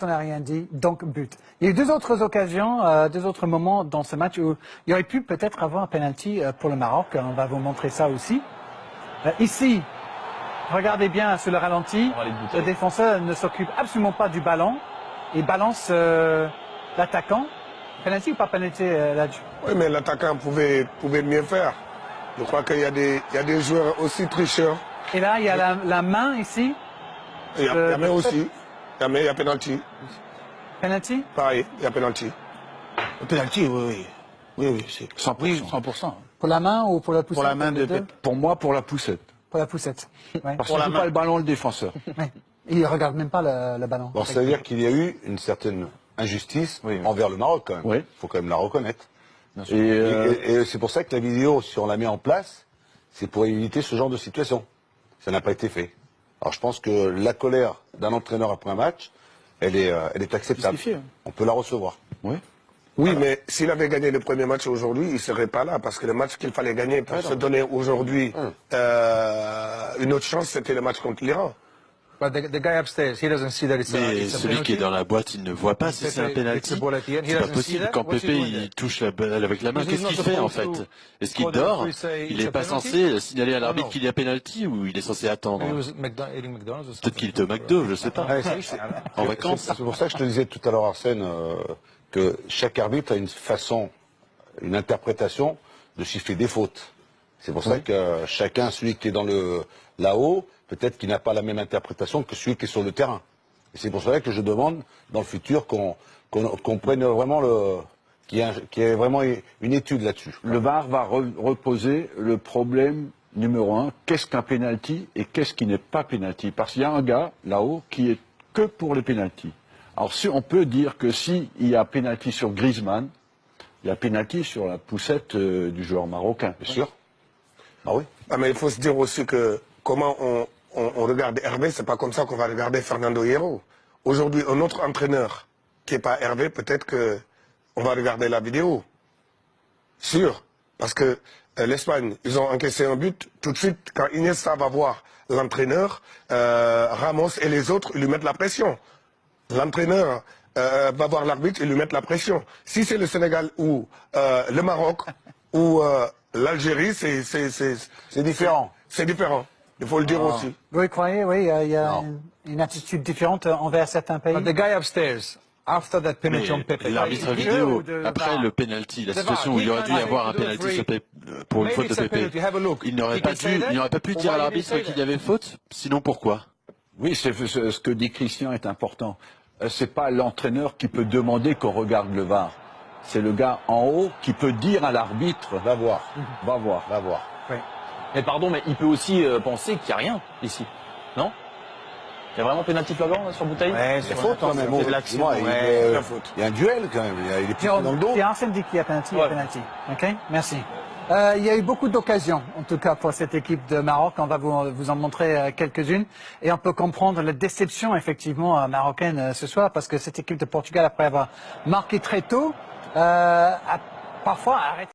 on n'a rien dit, donc but. Il y a eu deux autres occasions, deux autres moments dans ce match où il y aurait pu peut-être avoir un penalty pour le Maroc. On va vous montrer ça aussi. Ici, regardez bien sur le ralenti, le défenseur ne s'occupe absolument pas du ballon et balance l'attaquant. Penalty ou pas penalty là-dessus? Oui, mais l'attaquant pouvait mieux faire. Je crois qu'il y a des joueurs aussi tricheurs. Et là, il y a la main ici. Il y a main aussi. Il y a penalty. Penalty? Pareil, il y a penalty. Le penalty, oui. Oui, c'est 100%. Oui, 100%. Pour la main ou pour la poussette? Pour la main de Pep. Pour moi, pour la poussette. Pour la poussette. Ouais. Parce qu'il ne joue pas le ballon, le défenseur. Ouais. Il ne regarde même pas le ballon. Bon, ça veut dire qu'il y a eu une certaine injustice envers le Maroc, quand même. Oui. Il faut quand même la reconnaître. Et c'est pour ça que la vidéo, si on la met en place, c'est pour éviter ce genre de situation. Ça n'a pas été fait. Alors je pense que la colère d'un entraîneur après un match, elle est acceptable. On peut la recevoir. Oui. Oui, mais s'il avait gagné le premier match aujourd'hui, il ne serait pas là. Parce que le match qu'il fallait gagner pour se donner aujourd'hui une autre chance, c'était le match contre l'Iran. Mais celui qui est dans la boîte, il ne voit pas si c'est un penalty. C'est pas possible. Quand Pépé il touche la balle avec la main, qu'est-ce qu'il fait en fait? Est-ce qu'il dort? Il n'est pas censé signaler à l'arbitre qu'il y a penalty ou il est censé attendre? Peut-être qu'il était au McDo, je ne sais pas. En vacances. C'est pour ça que je te disais tout à l'heure, Arsène, que chaque arbitre a une façon, une interprétation de siffler des fautes. C'est pour ça que chacun, celui qui est dans là-haut, peut-être qu'il n'a pas la même interprétation que celui qui est sur le terrain. Et c'est pour cela que je demande, dans le futur, qu'on prenne vraiment qu'il y ait vraiment une étude là-dessus. Le VAR va reposer le problème numéro 1. Qu'est-ce qu'un penalty et qu'est-ce qui n'est pas penalty? Parce qu'il y a un gars là-haut qui est que pour les penalties. Alors si on peut dire que s'il y a penalty sur Griezmann, il y a penalty sur la poussette du joueur marocain. Bien sûr. Ah oui. Ah, mais il faut se dire aussi que comment on regarde Hervé, c'est pas comme ça qu'on va regarder Fernando Hierro. Aujourd'hui, un autre entraîneur qui n'est pas Hervé, peut-être que on va regarder la vidéo. Sûr. Parce que l'Espagne, ils ont encaissé un but. Tout de suite, quand Iniesta va voir l'entraîneur, Ramos et les autres, ils lui mettent la pression. L'entraîneur va voir l'arbitre et lui mettre la pression. Si c'est le Sénégal ou le Maroc ou l'Algérie, c'est différent. C'est différent. Il faut le dire aussi. Vous croyez, oui, il y a une attitude différente envers certains pays. The guy upstairs, after that penalty on Pepe. L'arbitre vidéo, après le penalty, la situation où il aurait dû y avoir un penalty pour une faute de Pepe, il n'aurait pas pu dire à l'arbitre qu'il y avait faute, sinon pourquoi? Oui, ce que dit Christian est important. C'est pas l'entraîneur qui peut demander qu'on regarde le VAR. C'est le gars en haut qui peut dire à l'arbitre, Va voir. va voir. Va voir. Oui. Mais pardon, mais il peut aussi penser qu'il n'y a rien ici, non? Il y a vraiment pénalty flagrant sur Bouteille? C'est faute quand même. C'est de l'action. Il y a un duel quand même. Il est piqué dans le dos. Si Arsène dit qu'il y a penalty, il y a penalty. OK? Merci. Il y a eu beaucoup d'occasions, en tout cas pour cette équipe de Maroc. On va vous en montrer quelques-unes. Et on peut comprendre la déception, effectivement, marocaine ce soir, parce que cette équipe de Portugal, après avoir marqué très tôt, a parfois arrêté.